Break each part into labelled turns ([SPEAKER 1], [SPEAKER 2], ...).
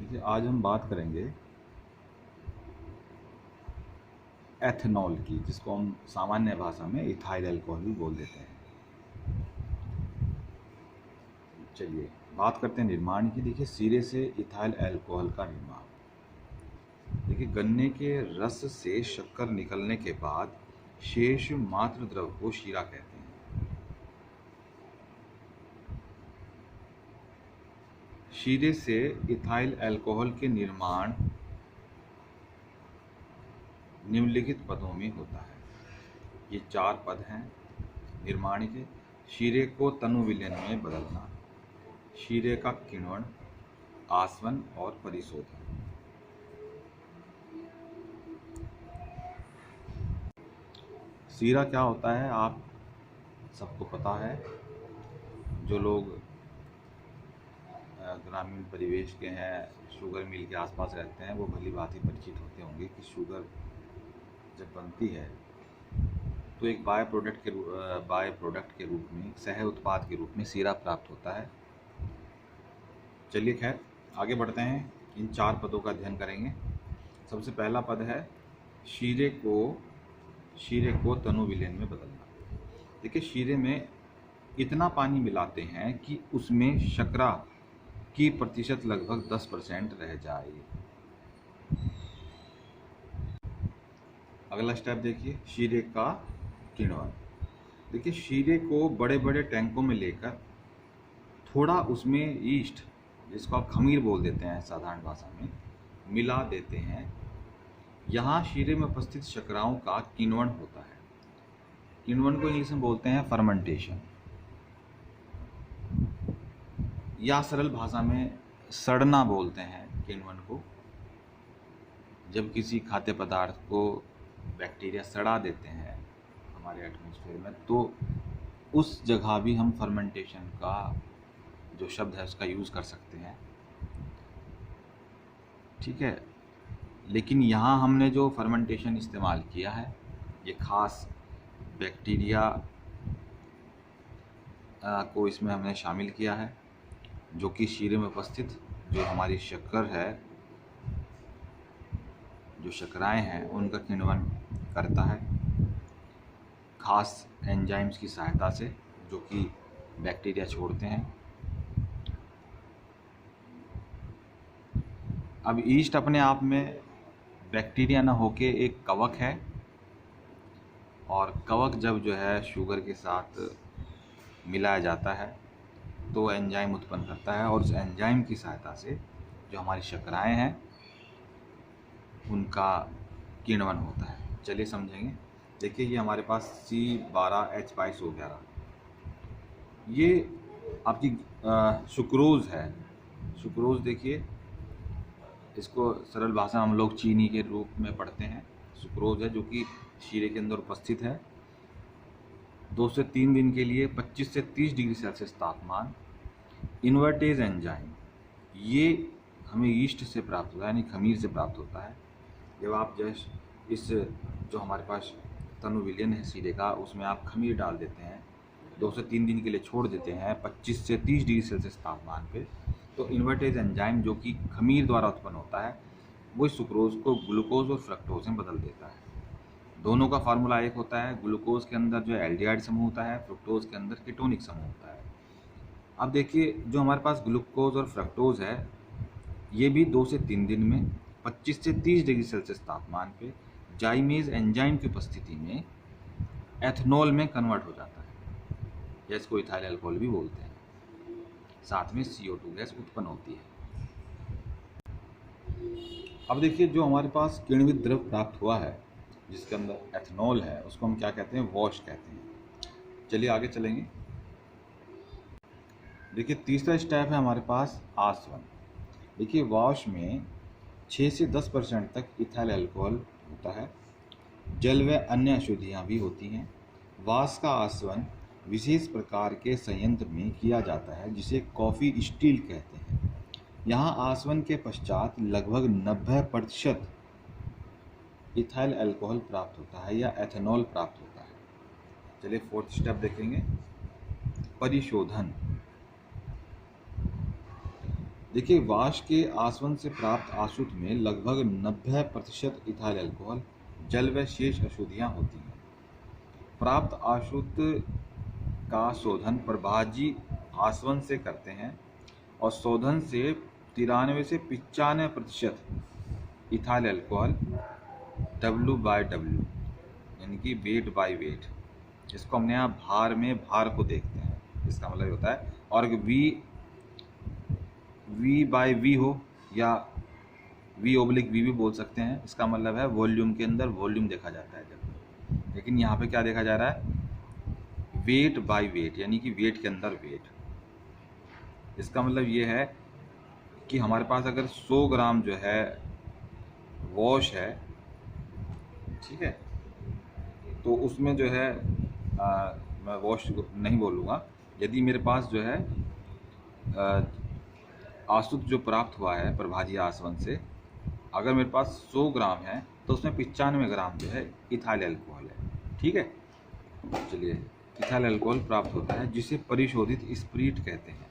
[SPEAKER 1] देखिए, आज हम बात करेंगे एथेनॉल की, जिसको हम सामान्य भाषा में इथाइल अल्कोहल भी बोल देते हैं। चलिए बात करते हैं निर्माण की। देखिए, शीरे से इथाइल अल्कोहल का निर्माण। देखिए, गन्ने के रस से शक्कर निकलने के बाद शेष मात्र द्रव को शीरा कहते हैं। शीरे से इथाइल अल्कोहल के निर्माण निम्नलिखित पदों में होता है। ये 4 पद हैं निर्माण के। शीरे को तनु विलयन में बदलना, शीरे का किण्वन, आसवन और परिशोधन। शीरा क्या होता है आप सबको पता है। जो लोग ग्रामीण परिवेश के हैं, शुगर मिल के आसपास रहते हैं, वो भली भांति परिचित होते होंगे कि शुगर जब बनती है तो एक बाय प्रोडक्ट के रूप में, सह उत्पाद के रूप में शीरा प्राप्त होता है। चलिए खैर आगे बढ़ते हैं, इन 4 पदों का अध्ययन करेंगे। सबसे पहला पद है शीरे को तनु विलयन में बदलना। देखिए, शीरे में इतना पानी मिलाते हैं कि उसमें शर्करा की प्रतिशत लगभग 10% रह जाए। अगला स्टेप देखिए, शीरे का किण्वन। देखिए, शीरे को बड़े बड़े टैंकों में लेकर थोड़ा उसमें ईस्ट, जिसको आप खमीर बोल देते हैं साधारण भाषा में, मिला देते हैं। यहाँ शीरे में उपस्थित शर्कराओं का किण्वन होता है। किण्वन को इंग्लिश में बोलते हैं फर्मेंटेशन, या सरल भाषा में सड़ना बोलते हैं किण्वन को। जब किसी खाद्य पदार्थ को बैक्टीरिया सड़ा देते हैं हमारे एटमॉस्फेयर में, तो उस जगह भी हम फर्मेंटेशन का जो शब्द है उसका यूज़ कर सकते हैं। ठीक है, लेकिन यहाँ हमने जो फर्मेंटेशन इस्तेमाल किया है, ये खास बैक्टीरिया को इसमें हमने शामिल किया है, जो कि शीरे में उपस्थित जो हमारी शक्कर है, जो शर्कराएँ हैं, उनका किण्वन करता है खास एंजाइम्स की सहायता से, जो कि बैक्टीरिया छोड़ते हैं। अब ईस्ट अपने आप में बैक्टीरिया न होके एक कवक है, और कवक जब जो है शुगर के साथ मिलाया जाता है तो एंजाइम उत्पन्न करता है, और उस एंजाइम की सहायता से जो हमारी शर्कराएँ हैं उनका किण्वन होता है। चलिए समझेंगे। देखिए, ये हमारे पास C12H2211, ये आपकी सुक्रोज़ है। सुक्रोज़ देखिए, इसको सरल भाषा में हम लोग चीनी के रूप में पढ़ते हैं। सुक्रोज़ है जो कि शीरे के अंदर उपस्थित है। 2 से 3 दिन के लिए 25 से 30 डिग्री सेल्सियस तापमान। इन्वर्टेज एंजाइम, ये हमें ईस्ट से प्राप्त होता है, यानी खमीर से प्राप्त होता है। जब आप जस्ट इस जो हमारे पास तनु विलयन है शीरे का, उसमें आप खमीर डाल देते हैं, 2 से 3 दिन के लिए छोड़ देते हैं 25 से 30 डिग्री सेल्सियस तापमान पे, तो इन्वर्टेज एंजाइम जो कि खमीर द्वारा उत्पन्न होता है, वो सुक्रोज़ को ग्लूकोज और फ्रक्टोज में बदल देता है। दोनों का फार्मूला एक होता है। ग्लूकोज के अंदर जो एल्डिहाइड समूह होता है, फ्रुक्टोज के अंदर कीटोनिक समूह होता है। अब देखिए, जो हमारे पास ग्लूकोज और फ्रक्टोज है, ये भी 2 से 3 दिन में 25 से 30 डिग्री सेल्सियस तापमान पे जाइमेज एंजाइम की उपस्थिति में एथनॉल में कन्वर्ट हो जाता है, या इसको इथाइल अल्कोहल भी बोलते हैं। साथ में CO2 गैस उत्पन्न होती है। अब देखिए, जो हमारे पास किण्वित द्रव प्राप्त हुआ है जिसके अंदर एथनॉल है, उसको हम क्या कहते हैं? वॉश कहते हैं। चलिए आगे चलेंगे। देखिए, तीसरा स्टेप है हमारे पास आसवन। देखिए, वॉश में 6 से 10% तक इथाइल अल्कोहल होता है। जल व अन्य अशुद्धियाँ भी होती हैं। वाष्प का आसवन विशेष प्रकार के संयंत्र में किया जाता है, जिसे कॉफ़ी स्टील कहते हैं। यहाँ आसवन के पश्चात लगभग 90% इथाइल अल्कोहल प्राप्त होता है, या एथेनॉल प्राप्त होता है। चलिए 4th स्टेप देखेंगे, परिशोधन। देखिए वाष्प के आसवन से प्राप्त आसुत में लगभग 90% इथाइल अल्कोहल, जल व शेष अशुद्धियाँ होती हैं। प्राप्त आसुत का शोधन प्रभाजी आसवन से करते हैं और शोधन से 93 से 95% इथाइल अल्कोहल W/W यानी कि वेट बाय वेट, इसको हमने यहाँ भार में भार को देखते हैं, इसका मतलब होता है। और V/V हो या V/V भी बोल सकते हैं, इसका मतलब है वॉल्यूम के अंदर वॉल्यूम देखा जाता है जब। लेकिन यहाँ पे क्या देखा जा रहा है, वेट बाय वेट यानी कि वेट के अंदर वेट। इसका मतलब ये है कि हमारे पास अगर 100 ग्राम जो है वॉश है, ठीक है, तो उसमें जो है मैं वॉश नहीं बोलूँगा, यदि मेरे पास जो है आसुत जो प्राप्त हुआ है प्रभाजी आसवन से, अगर मेरे पास 100 ग्राम है तो उसमें 95 ग्राम जो है इथाइल अल्कोहल है, ठीक है। चलिए, इथाइल अल्कोहल प्राप्त होता है जिसे परिशोधित स्पिरिट कहते हैं।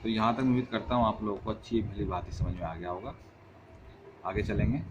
[SPEAKER 1] तो यहाँ तक उम्मीद करता हूँ आप लोगों को अच्छी भली बात समझ में आ गया होगा। आगे चलेंगे।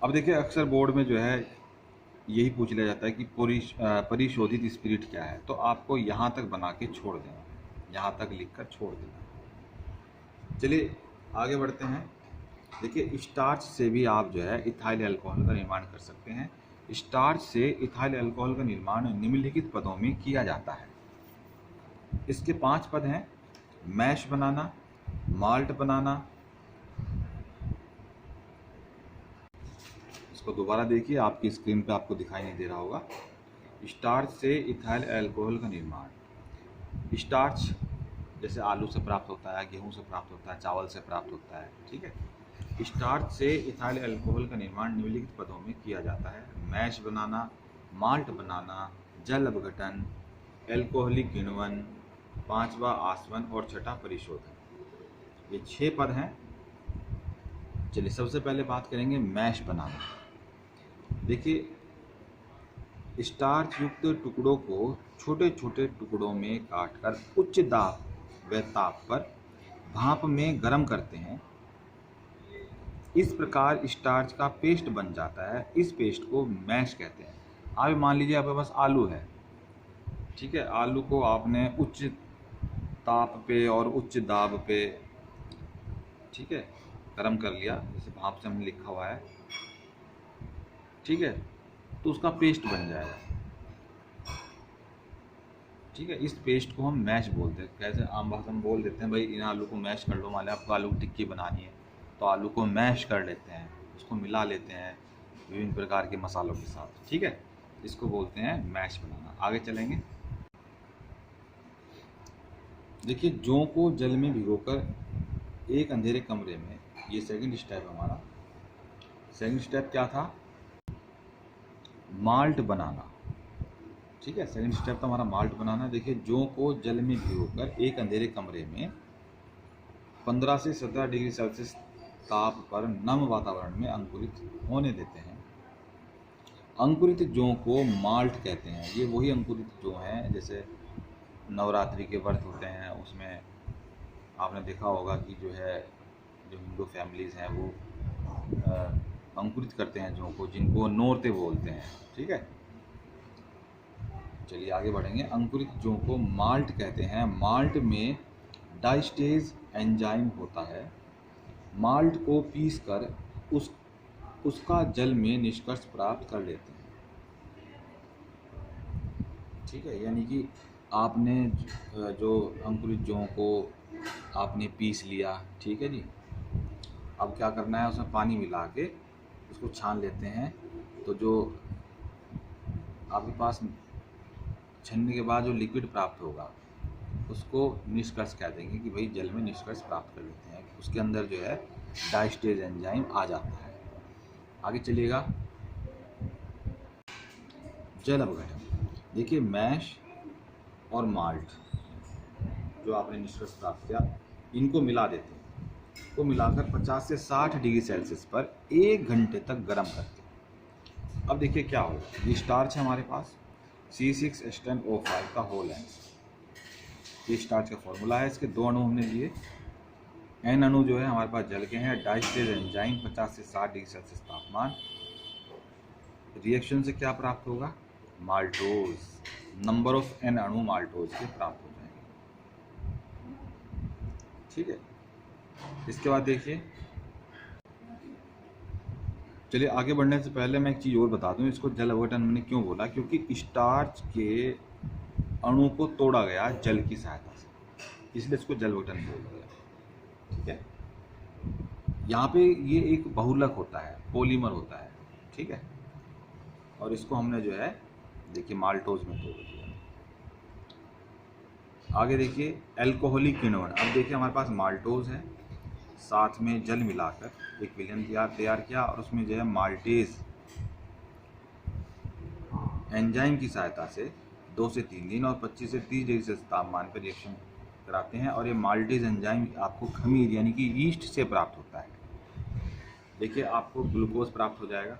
[SPEAKER 1] अब देखिए अक्सर बोर्ड में जो है यही पूछ लिया जाता है कि परिशोधित स्पिरिट क्या है, तो आपको यहाँ तक बना के छोड़ देना, यहाँ तक लिखकर छोड़ देना। चलिए आगे बढ़ते हैं। देखिए स्टार्च से भी आप जो है इथाइल अल्कोहल का निर्माण कर सकते हैं। स्टार्च से इथाइल अल्कोहल का निर्माण निम्नलिखित पदों में किया जाता है। इसके 5 पद हैं: मैश बनाना, माल्ट बनाना। इसको दोबारा देखिए, आपकी स्क्रीन पे आपको दिखाई नहीं दे रहा होगा। स्टार्च से इथाइल अल्कोहल का निर्माण। स्टार्च जैसे आलू से प्राप्त होता है, गेहूं से प्राप्त होता है, चावल से प्राप्त होता है, ठीक है। स्टार्च से इथाइल अल्कोहल का निर्माण निम्नलिखित पदों में किया जाता है: मैश बनाना, माल्ट बनाना, जल अपघटन, एल्कोहलिक किण्वन, 5वां आसवन और 6ठा परिशोधन। ये 6 पद हैं। चलिए सबसे पहले बात करेंगे मैश बनाना। देखिए स्टार्च युक्त टुकड़ों को छोटे छोटे टुकड़ों में काटकर उच्च दाब व ताप पर भाप में गर्म करते हैं। इस प्रकार स्टार्च का पेस्ट बन जाता है। इस पेस्ट को मैश कहते हैं। आप मान लीजिए आपके पास आलू है, ठीक है, आलू को आपने उच्च ताप पे और उच्च दाब पे, ठीक है, गर्म कर लिया, जैसे भाप से हमने लिखा हुआ है, ठीक है, तो उसका पेस्ट बन जाएगा, ठीक है। इस पेस्ट को हम मैश बोलते हैं। कैसे आम भाषा में बोल देते हैं भाई इन आलू को मैश कर लो, मान लिया आपको आलू की टिक्की बनानी है तो आलू को मैश कर लेते हैं, उसको मिला लेते हैं विभिन्न प्रकार के मसालों के साथ, ठीक है, इसको बोलते हैं मैश बनाना। आगे चलेंगे। देखिए जौ को जल में भिगोकर एक अंधेरे कमरे में, ये सेकंड स्टेप हमारा। सेकंड स्टेप क्या था, माल्ट बनाना, ठीक है। सेकंड स्टेप था हमारा माल्ट बनाना। देखिए जौ को जल में भिगोकर एक अंधेरे कमरे में 15 से 17 डिग्री सेल्सियस ताप पर नम वातावरण में अंकुरित होने देते हैं। अंकुरित जौ को माल्ट कहते हैं। ये वही अंकुरित जौ हैं, जैसे नवरात्रि के व्रत होते हैं उसमें आपने देखा होगा कि जो है जो हिंदू फैमिलीज़ हैं वो अंकुरित करते हैं जौ को, जिनको नोरते बोलते हैं, ठीक है। चलिए आगे बढ़ेंगे। अंकुरित जौ को माल्ट कहते हैं। माल्ट में डाइस्टेज एंजाइम होता है। माल्ट को पीसकर उसका जल में निष्कर्ष प्राप्त कर लेते हैं, ठीक है। यानी कि आपने जो अंकुरित जौ को आपने पीस लिया, ठीक है जी। अब क्या करना है, उसमें पानी मिला के उसको छान लेते हैं। तो जो आपके पास छनने के बाद जो लिक्विड प्राप्त होगा उसको निष्कर्ष कह देंगे कि भाई जल में निष्कर्ष प्राप्त कर लेते हैं। उसके अंदर जो है डाइस्टेज एंजाइम आ जाता है। आगे चलिएगा। जल अपघटन। देखिए मैश और माल्ट जो आपने निष्कर्ष प्राप्त किया, इनको मिला देते हैं। को मिलाकर 50 से 60 डिग्री सेल्सियस पर 1 घंटे तक गर्म करते हैं। अब देखिए क्या होगा। ये स्टार्च है हमारे पास, C6H10O5 का होल है, ये स्टार्च का फॉर्मूला है। इसके 2 अणु हमने लिए। एन अणु जो है हमारे पास जल के हैं। डाइस्टेज एंजाइम 50 से 60 डिग्री सेल्सियस तापमान। रिएक्शन से क्या प्राप्त होगा? माल्टोज। नंबर ऑफ एन अणु माल्टोज के प्राप्त हो जाएंगे। ठीक है, इसके बाद देखिए, चलिए आगे बढ़ने से पहले मैं एक चीज़ और बता दूं। इसको जल अवघटन मैंने क्यों बोला? क्योंकि स्टार्च के अणु को तोड़ा गया जल की सहायता से, इसलिए इसको जल अवघटन बोल दिया। ठीक है, यहाँ पे ये एक बहुलक होता है, पॉलीमर होता है। ठीक है, और इसको हमने जो है देखिए माल्टोज में तोड़ दिया। आगे देखिए एल्कोहलिक किण्वन। अब देखिए हमारे पास माल्टोज है, साथ में जल मिलाकर एक विलयन तैयार किया और उसमें जो है माल्टेज एंजाइम की सहायता से 2 से 3 दिन और 25 से 30 डिग्री सेल्सियस तापमान पर रिएक्शन कराते हैं। और ये माल्टेज एंजाइम आपको खमीर यानी कि ईस्ट से प्राप्त होता है। देखिए आपको ग्लूकोज प्राप्त हो जाएगा।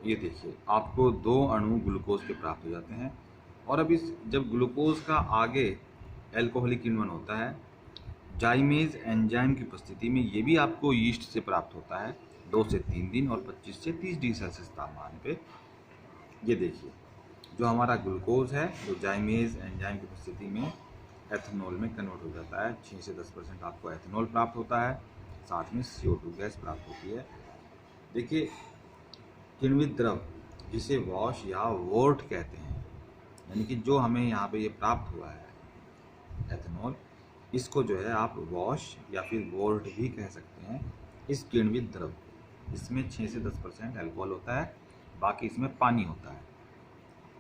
[SPEAKER 1] ये देखिए आपको 2 अणु ग्लूकोज के प्राप्त हो जाते हैं। और अब इस जब ग्लूकोज का आगे एल्कोहलिक किण्वन होता है, जाइमेज एंजाइम की उपस्थिति में, ये भी आपको यीस्ट से प्राप्त होता है 2 से 3 दिन और 25 से 30 डिग्री सेल्सियस तापमान पे। ये देखिए जो हमारा ग्लूकोज है वो जाइमेज एंजाइम की उपस्थिति में एथेनॉल में कन्वर्ट हो जाता है। 6 से 10% आपको एथेनॉल प्राप्त होता है, साथ में CO2 गैस प्राप्त होती है। देखिए किण्वित द्रव जिसे वॉश या वोर्ट कहते हैं, यानी कि जो हमें यहाँ पे ये प्राप्त हुआ है एथेनॉल, इसको जो है आप वॉश या फिर वोर्ट भी कह सकते हैं। इस किण्वित द्रव इसमें 6 से 10% अल्कोहल होता है, बाकी इसमें पानी होता है।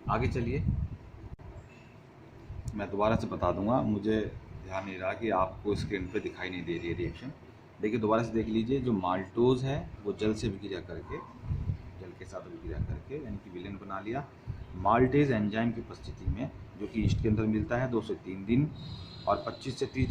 [SPEAKER 1] आगे चलिए, मैं दोबारा से बता दूंगा, मुझे ध्यान नहीं रहा कि आपको स्क्रीन पे दिखाई नहीं दे रही है रिएक्शन। देखिए दोबारा से देख लीजिए, जो माल्टोज है वो जल से विक्रिया करके, जल के साथ विक्रिया करके यानी कि विलेन बना लिया। माल्टेज एंजाइम की उपस्थिति में, जो कि ईस्ट के अंदर मिलता है, 2 से 3 दिन और 25 से 30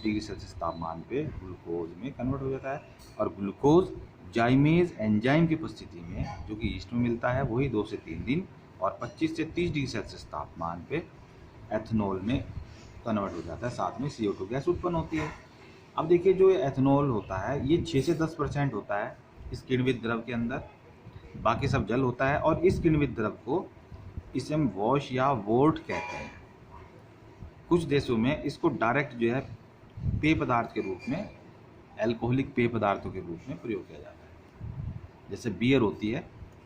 [SPEAKER 1] डिग्री सेल्सियस तापमान पे ग्लूकोज में कन्वर्ट हो जाता है। और ग्लूकोज जाइमेज एंजाइम की उपस्थिति में, जो कि ईस्ट में मिलता है, वही 2 से 3 दिन और 25 से 30 डिग्री सेल्सियस तापमान पे एथेनॉल में कन्वर्ट हो जाता है, साथ में CO2 गैस उत्पन्न होती है। अब देखिए जो एथेनॉल होता है ये 6 से 10% होता है इस किण्वित द्रव के अंदर, बाकी सब जल होता है। और इस किण्वित द्रव को इसे हम वॉश या वोर्ट कहते हैं। कुछ देशों में इसको डायरेक्ट जो है पेय पदार्थ के रूप में, अल्कोहलिक पेय पदार्थों के रूप में प्रयोग किया जाता है। जैसे बियर होती है,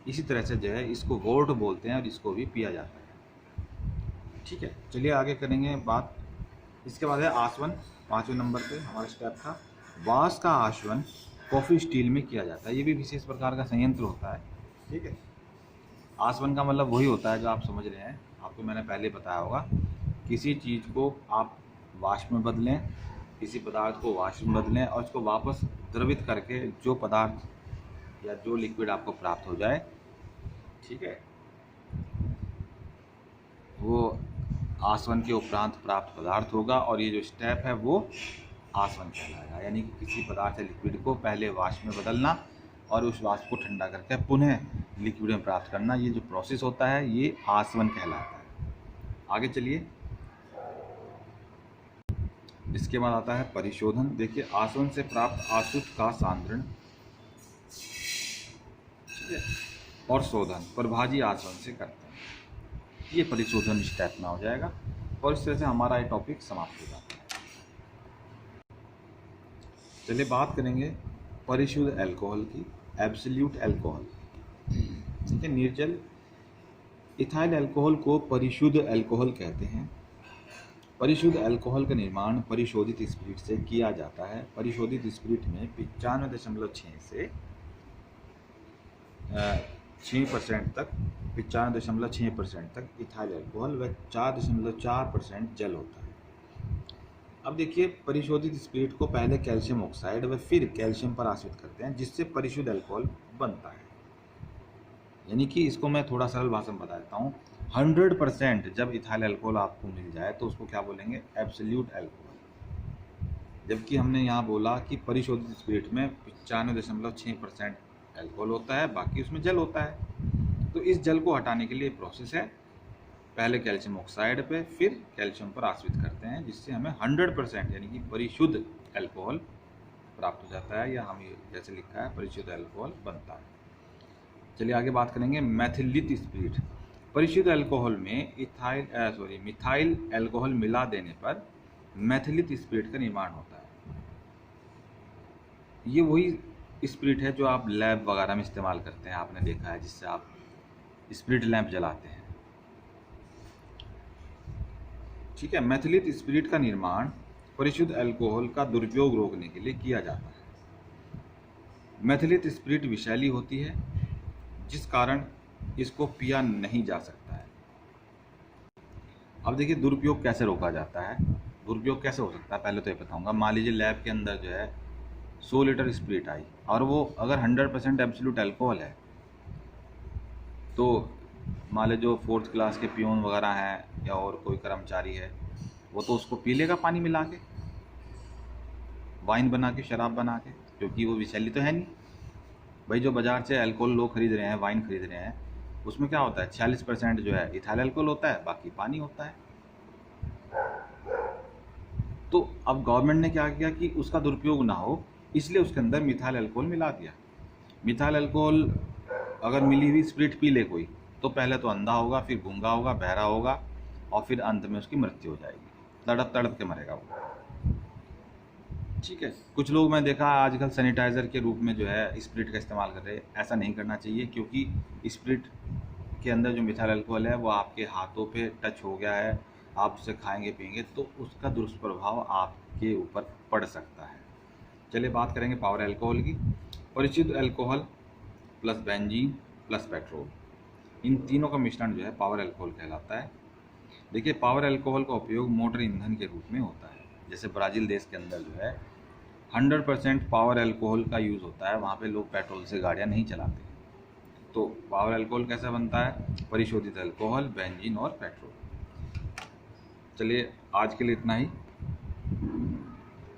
[SPEAKER 1] इसी तरह से जो है इसको वोर्ट बोलते हैं और इसको भी पिया जाता है। ठीक है, चलिए आगे करेंगे बात। इसके बाद है आसवन। 5वें नंबर पे हमारा स्टेप था। वाष्प का आसवन कॉफ़ी स्टील में किया जाता है। ये भी विशेष प्रकार का संयंत्र होता है। ठीक है, आसवन का मतलब वही होता है जो आप समझ रहे हैं, आपको मैंने पहले बताया होगा। किसी चीज़ को आप वाष्प में बदलें, किसी पदार्थ को वाष्प में बदलें और उसको वापस द्रवित करके जो पदार्थ या जो लिक्विड आपको प्राप्त हो जाए, ठीक है, वो आसवन के उपरांत प्राप्त पदार्थ होगा। और ये जो स्टेप है वो आसवन कहलाएगा। यानी कि किसी पदार्थ या लिक्विड को पहले वाष्प में बदलना और उस वाष्प को ठंडा करके पुनः लिक्विड में प्राप्त करना, ये जो प्रोसेस होता है ये आसवन कहलाता है। आगे चलिए, इसके बाद आता है परिशोधन। देखिए आसवन से प्राप्त आसुत का सांद्रण, ठीक है, और शोधन प्रभाजी आसवन से करते हैं। ये परिशोधन स्टेप में हो जाएगा और इस तरह से हमारा ये टॉपिक समाप्त हो जाता है। चलिए बात करेंगे परिशुद्ध अल्कोहल की, एब्सोल्यूट अल्कोहल। ठीक है, निर्जल इथाइल अल्कोहल को परिशुद्ध अल्कोहल कहते हैं। परिशुद्ध अल्कोहल का निर्माण परिशोधित स्पिरिट से किया जाता है। परिशोधित स्पिरिट में 95.6 से 6% तक, 95.6% तक इथाइल अल्कोहल व 4.4% जल होता है। अब देखिए परिशोधित स्पिरिट को पहले कैल्शियम ऑक्साइड व फिर कैल्शियम पर आश्रित करते हैं, जिससे परिशुद्ध अल्कोहल बनता है। यानी कि इसको मैं थोड़ा सरल भाषा में बता देता हूँ। 100% जब इथाइल अल्कोहल आपको मिल जाए तो उसको क्या बोलेंगे? Absolute alcohol. जबकि हमने यहाँ बोला कि परिशोधित स्पिरिट में 95.6% अल्कोहल होता है, बाकी उसमें जल होता है। तो इस जल को हटाने के लिए प्रोसेस है, पहले कैल्शियम ऑक्साइड पे, फिर कैल्शियम पर आश्रित करते हैं, जिससे हमें 100% यानी कि परिशुद्ध अल्कोहल प्राप्त हो जाता है, या हम जैसे लिखा है परिशुद्ध अल्कोहल बनता है। चलिए आगे बात करेंगे मैथिलित स्पिरिट। परिशुद्ध अल्कोहल में मिथाइल अल्कोहल मिला देने पर मैथिलित स्पिरिट का निर्माण होता है। ये वही स्पिरिट है जो आप लैब वगैरह में इस्तेमाल करते हैं, आपने देखा है, जिससे आप स्पिरिट लैंप जलाते हैं। ठीक है, मैथिलित स्पिरिट का निर्माण परिशुद्ध अल्कोहल का दुरुपयोग रोकने के लिए किया जाता है। मैथिलित स्पिरिट विषैली होती है, जिस कारण इसको पिया नहीं जा सकता है। अब देखिए दुरुपयोग कैसे रोका जाता है, दुरुपयोग कैसे हो सकता है, पहले तो ये बताऊंगा। मान लीजिए लैब के अंदर जो है 100 लीटर स्पिरिट आई, और वो अगर 100% एब्सोल्यूट अल्कोहल है, तो मान लीजिए जो 4th क्लास के पियोन वगैरह हैं या और कोई कर्मचारी है, वो तो उसको पी लेगा पानी मिला के, वाइन बना के, शराब बना के, क्योंकि वो विषैली तो है नहीं। भाई जो बाज़ार से अल्कोहल लोग खरीद रहे हैं, वाइन खरीद रहे हैं, उसमें क्या होता है, 46% जो है इथाइल अल्कोहल होता है, बाकी पानी होता है। तो अब गवर्नमेंट ने क्या किया कि उसका दुरुपयोग ना हो, इसलिए उसके अंदर मिथाइल अल्कोहल मिला दिया। मिथाइल अल्कोहल अगर मिली हुई स्पिरिट पी ले कोई, तो पहले तो अंधा होगा, फिर गूंगा होगा, बहरा होगा, और फिर अंत में उसकी मृत्यु हो जाएगी, तड़प तड़प के मरेगा वो। ठीक है, कुछ लोग मैं देखा आजकल सैनिटाइज़र के रूप में जो है स्पिरिट का इस्तेमाल कर रहे हैं। ऐसा नहीं करना चाहिए, क्योंकि स्पिरिट के अंदर जो मिथाइल अल्कोहल है वो आपके हाथों पे टच हो गया है, आप उसे खाएंगे पिएंगे तो उसका दुष्प्रभाव आपके ऊपर पड़ सकता है। चलिए बात करेंगे पावर अल्कोहल की। परिशुद्ध alcohol plus benzene plus petrol, इन तीनों का मिश्रण जो है पावर अल्कोहल कहलाता है। देखिए पावर अल्कोहल का उपयोग मोटर ईंधन के रूप में होता है। जैसे ब्राज़ील देश के अंदर जो है 100% पावर अल्कोहल का यूज़ होता है, वहाँ पे लोग पेट्रोल से गाड़ियाँ नहीं चलाते। तो पावर अल्कोहल कैसे बनता है, परिशोधित अल्कोहल, बेंजीन और पेट्रोल। चलिए आज के लिए इतना ही।